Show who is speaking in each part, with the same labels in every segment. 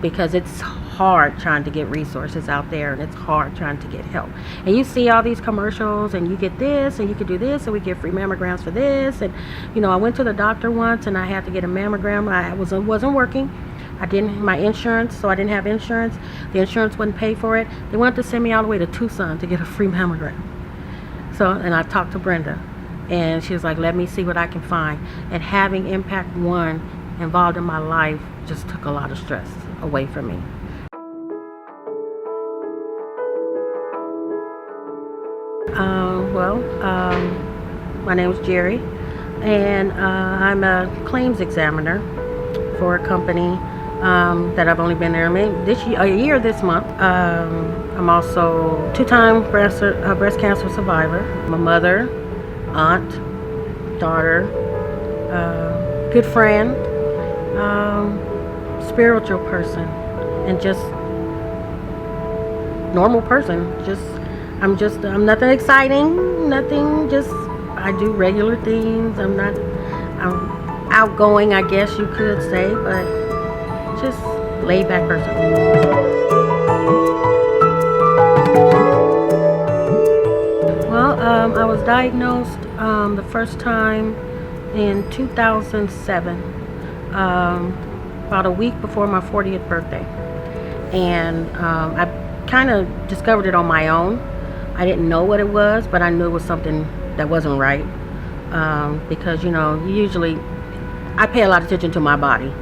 Speaker 1: because it's hard trying to get resources out there, and it's hard trying to get help. And you see all these commercials, and you get this, and you can do this, and we get free mammograms for this. And I went to the doctor once, and I had to get a mammogram. I wasn't working. I didn't my insurance, so I didn't have insurance. The insurance wouldn't pay for it. They wanted to send me all the way to Tucson to get a free mammogram. So, and I talked to Brenda, and she was like, let me see what I can find. And having Impact One involved in my life just took a lot of stress away from me. My name is Gerrie, and I'm a claims examiner for a company that I've only been there a year this month. I'm also two-time breast cancer survivor. I'm a mother, aunt, daughter, good friend, spiritual person, and just normal person. I'm nothing exciting, I do regular things. I'm outgoing, I guess you could say, but just laid back person. Well, I was diagnosed the first time in 2007, about a week before my 40th birthday. And I kind of discovered it on my own. I didn't know what it was, but I knew it was something that wasn't right. Because, usually I pay a lot of attention to my body.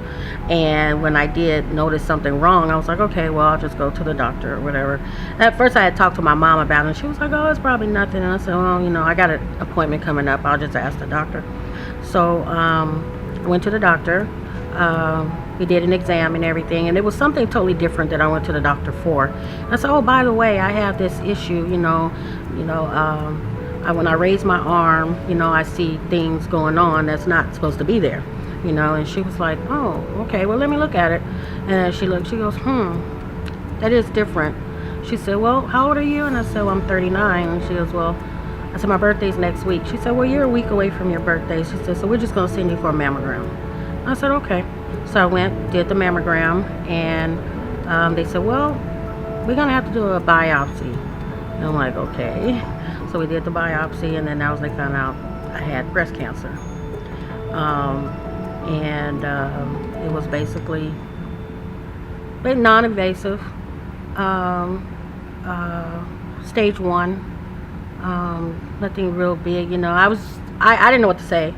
Speaker 1: And when I did notice something wrong, I was like, okay, well, I'll just go to the doctor or whatever. At first, I had talked to my mom about it, and she was like, oh, it's probably nothing. And I said, well, I got an appointment coming up. I'll just ask the doctor. So I went to the doctor. We did an exam and everything, and it was something totally different that I went to the doctor for. And I said, oh, by the way, I have this issue, when I raise my arm, I see things going on that's not supposed to be there, and she was like, oh, okay, well, let me look at it. And she goes, that is different. She said, well, how old are you? And I said, well, I'm 39. And she goes, well, I said, my birthday's next week. She said, well, you're a week away from your birthday. She said, so we're just going to send you for a mammogram. I said, okay. So I went, did the mammogram, and they said, well, we're going to have to do a biopsy. And I'm like, okay. So we did the biopsy, and then that was they found out I had breast cancer. It was basically non-invasive, stage 1, nothing real big. I didn't know what to say.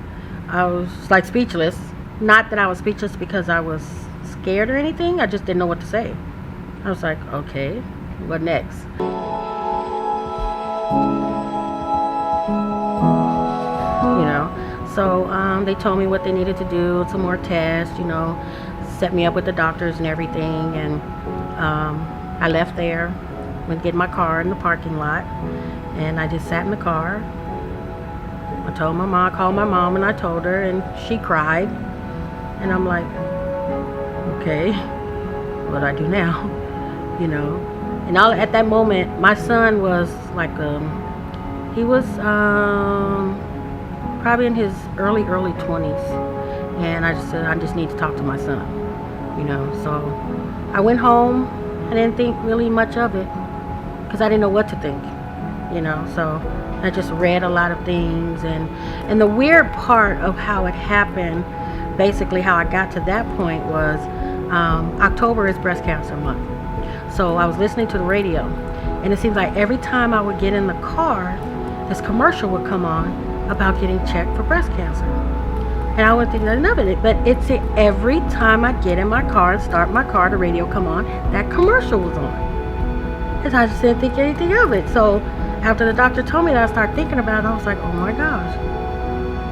Speaker 1: I was like speechless. Not that I was speechless because I was scared or anything. I just didn't know what to say. I was like, okay, what next? So they told me what they needed to do, some more tests, set me up with the doctors and everything. And I left there, went to get my car in the parking lot, and I just sat in the car. I told my mom, I called my mom, and I told her, and she cried. And I'm like, okay, what do I do now? And at that moment, my son was like, he was probably in his early 20s. And I just said, I just need to talk to my son, So I went home. I didn't think really much of it because I didn't know what to think, So I just read a lot of things. And the weird part of how it happened, basically how I got to that point, was October is breast cancer month. So I was listening to the radio, and it seems like every time I would get in the car, this commercial would come on about getting checked for breast cancer. And I wouldn't think nothing of it, but it's every time I get in my car and start my car, the radio come on, that commercial was on. And I just didn't think anything of it. So after the doctor told me that, I started thinking about it, and I was like, oh my gosh,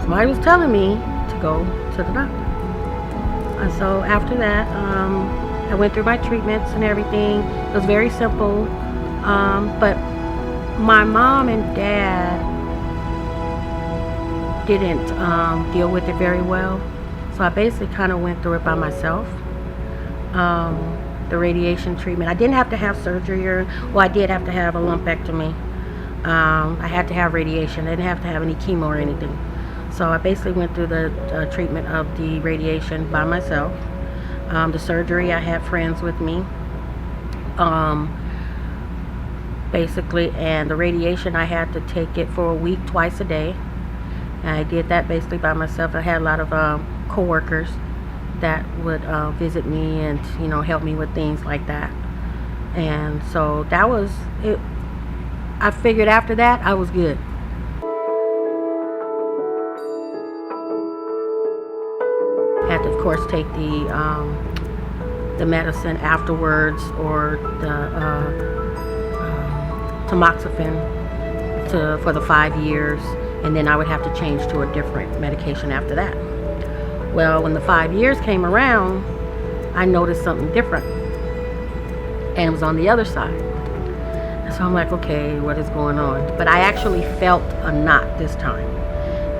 Speaker 1: somebody was telling me to go to the doctor. And so after that, I went through my treatments and everything. It was very simple, but my mom and dad didn't deal with it very well. So I basically kind of went through it by myself. The radiation treatment. I didn't have to have surgery, I did have to have a lumpectomy. I had to have radiation. I didn't have to have any chemo or anything. So I basically went through the treatment of the radiation by myself. The surgery, I had friends with me. Basically, and the radiation, I had to take it for a week, twice a day. And I did that basically by myself. I had a lot of co-workers that would visit me and help me with things like that. And so that was it. I figured after that I was good. Had to, of course, take the medicine afterwards, or the tamoxifen for the 5 years, and then I would have to change to a different medication after that. Well, when the 5 years came around, I noticed something different, and it was on the other side. And so I'm like, okay, what is going on? But I actually felt a knot this time,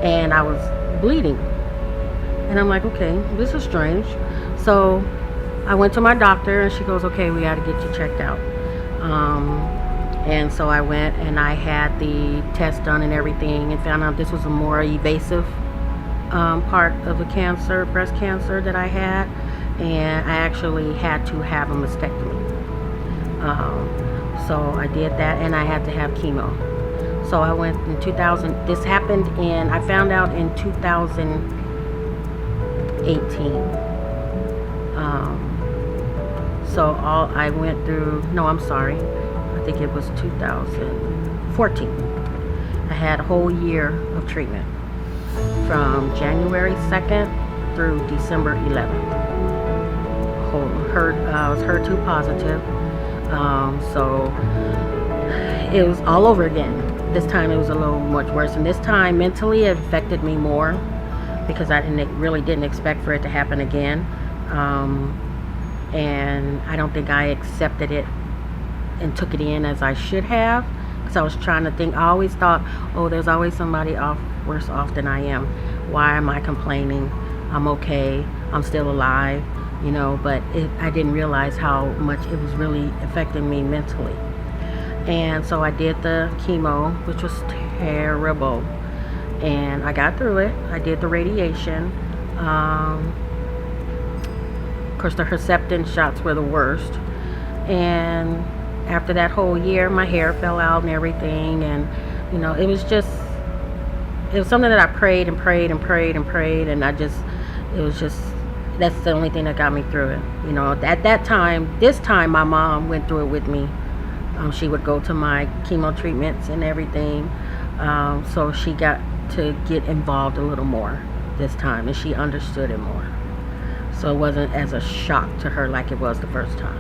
Speaker 1: and I was bleeding. And I'm like, okay, this is strange. So I went to my doctor, and she goes, okay, we got to get you checked out. And so I went, and I had the test done and everything, and found out this was a more evasive part of the cancer, breast cancer that I had, and I actually had to have a mastectomy. So I did that, and I had to have chemo. So I went in 2000. This happened I found out in 2018. So I went through, no, I'm sorry, I think it was 2014. I had a whole year of treatment from January 2nd through December 11th. I was HER2 positive. So it was all over again. This time it was a little much worse, and this time mentally it affected me more because I really didn't expect for it to happen again. And I don't think I accepted it and took it in as I should have, because I was trying to think. I always thought, oh, there's always somebody worse off than I am. Why am I complaining? I'm okay. I'm still alive, but I didn't realize how much it was really affecting me mentally. And so I did the chemo, which was terrible, and I got through it. I did the radiation. Of course, the Herceptin shots were the worst. And after that whole year, my hair fell out and everything. And, it was something that I prayed and prayed and prayed and prayed. And that's the only thing that got me through it. At that time, this time, my mom went through it with me. She would go to my chemo treatments and everything. So she got to get involved a little more this time, and she understood it more. So it wasn't as a shock to her like it was the first time.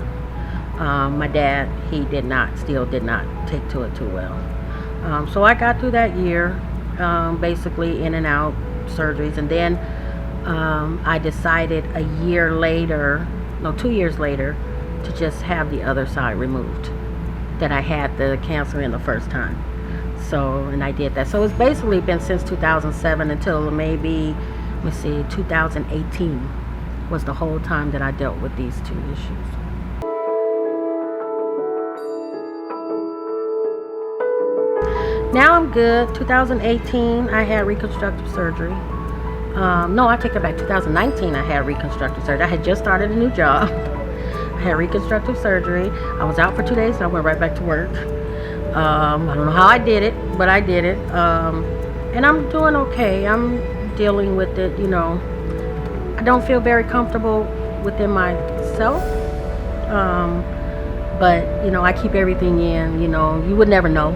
Speaker 1: My dad, he still did not take to it too well. So I got through that year, basically in and out surgeries. And then I decided 2 years later, to just have the other side removed, that I had the cancer in the first time. And I did that. So it's basically been since 2007 until maybe, 2018 was the whole time that I dealt with these two issues. Now I'm good. 2018, I had reconstructive surgery. No, I take it back. 2019, I had reconstructive surgery. I had just started a new job. I had reconstructive surgery. I was out for 2 days, and I went right back to work. I don't know how I did it, but I did it. And I'm doing okay. I'm dealing with it, I don't feel very comfortable within myself. But, I keep everything in, you would never know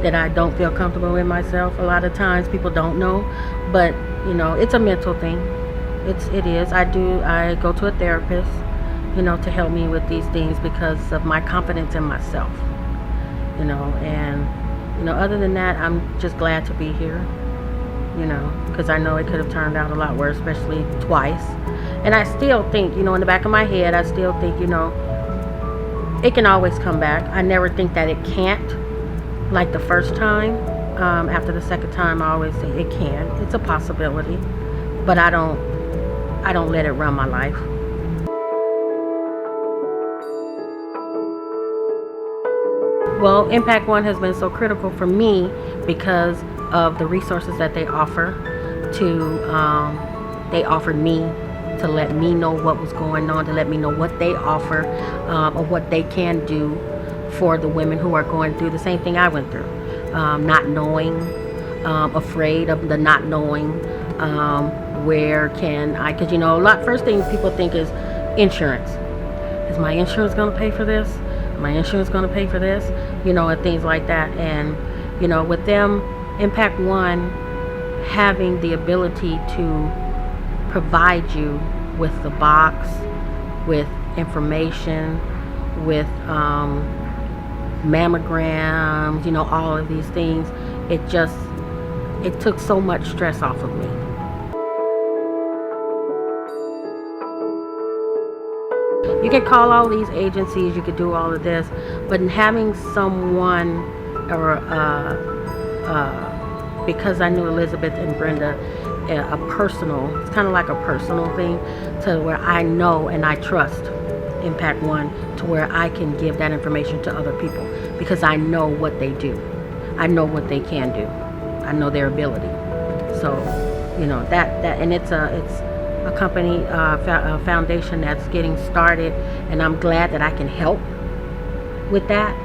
Speaker 1: that I don't feel comfortable with myself. A lot of times people don't know, but, it's a mental thing. It is. I go to a therapist, to help me with these things because of my confidence in myself, and, other than that, I'm just glad to be here, because I know it could have turned out a lot worse, especially twice. And I still think, in the back of my head, I still think, it can always come back. I never think that it can't, like the first time. After the second time, I always say it can. It's a possibility, but I don't let it run my life. Well, Impact One has been so critical for me because of the resources that they offer they offered me to let me know what was going on, to let me know what they offer, or what they can do for the women who are going through the same thing I went through. Not knowing, afraid of the not knowing, where can I, because first thing people think is insurance. Is my insurance going to pay for this? My insurance going to pay for this? And things like that. And, with them, Impact One having the ability to provide you with the box, with information, with mammograms, all of these things, it took so much stress off of me. You can call all these agencies, you could do all of this, but in having someone, or because I knew Elizabeth and Brenda, it's kind of like a personal thing, to where I know and I trust Impact One, to where I can give that information to other people, because I know what they do. I know what they can do. I know their ability. So, and it's a company, a foundation that's getting started, and I'm glad that I can help with that,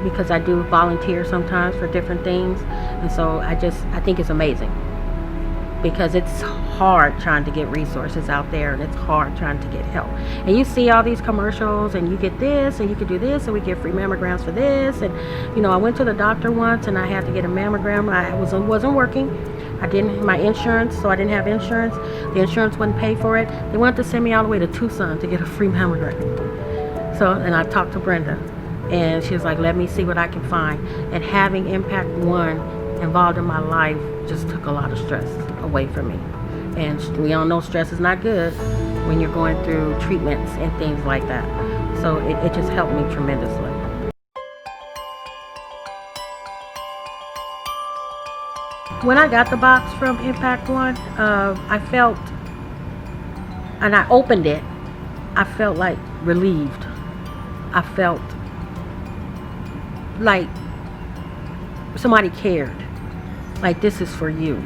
Speaker 1: because I do volunteer sometimes for different things, and so I think it's amazing, because it's hard trying to get resources out there, and it's hard trying to get help. And you see all these commercials, and you get this, and you can do this, and we get free mammograms for this. And I went to the doctor once, and I had to get a mammogram. I wasn't working. I didn't have my insurance, so I didn't have insurance. The insurance wouldn't pay for it. They wanted to send me all the way to Tucson to get a free mammogram. So, and I talked to Brenda, and she was like, let me see what I can find. And having Impact One involved in my life just took a lot of stress away from me. And we all know stress is not good when you're going through treatments and things like that. So it just helped me tremendously. When I got the box from Impact One, I felt, and I opened it, I felt like relieved. I felt like somebody cared. Like, this is for you.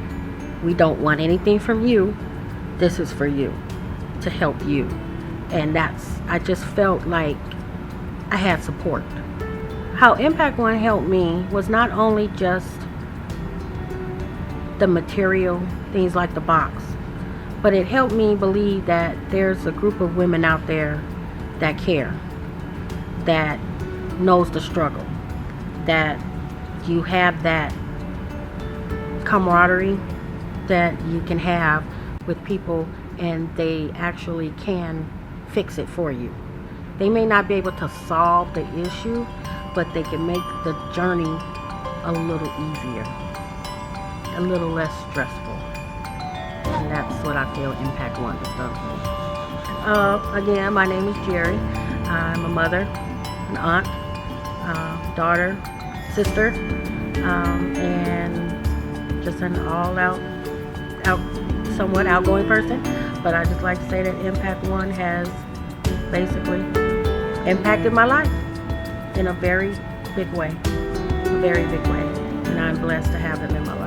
Speaker 1: We don't want anything from you. This is for you, to help you. And I just felt like I had support. How Impact One helped me was not only just the material, things like the box, but it helped me believe that there's a group of women out there that care, that knows the struggle, that you have that camaraderie that you can have with people, and they actually can fix it for you. They may not be able to solve the issue, but they can make the journey a little easier, a little less stressful. And that's what I feel Impact One has done for me. Again, my name is Gerrie. I'm a mother, an aunt, daughter, sister, and just an somewhat outgoing person. But I just like to say that Impact One has basically impacted my life in a very big way, and I'm blessed to have them in my life.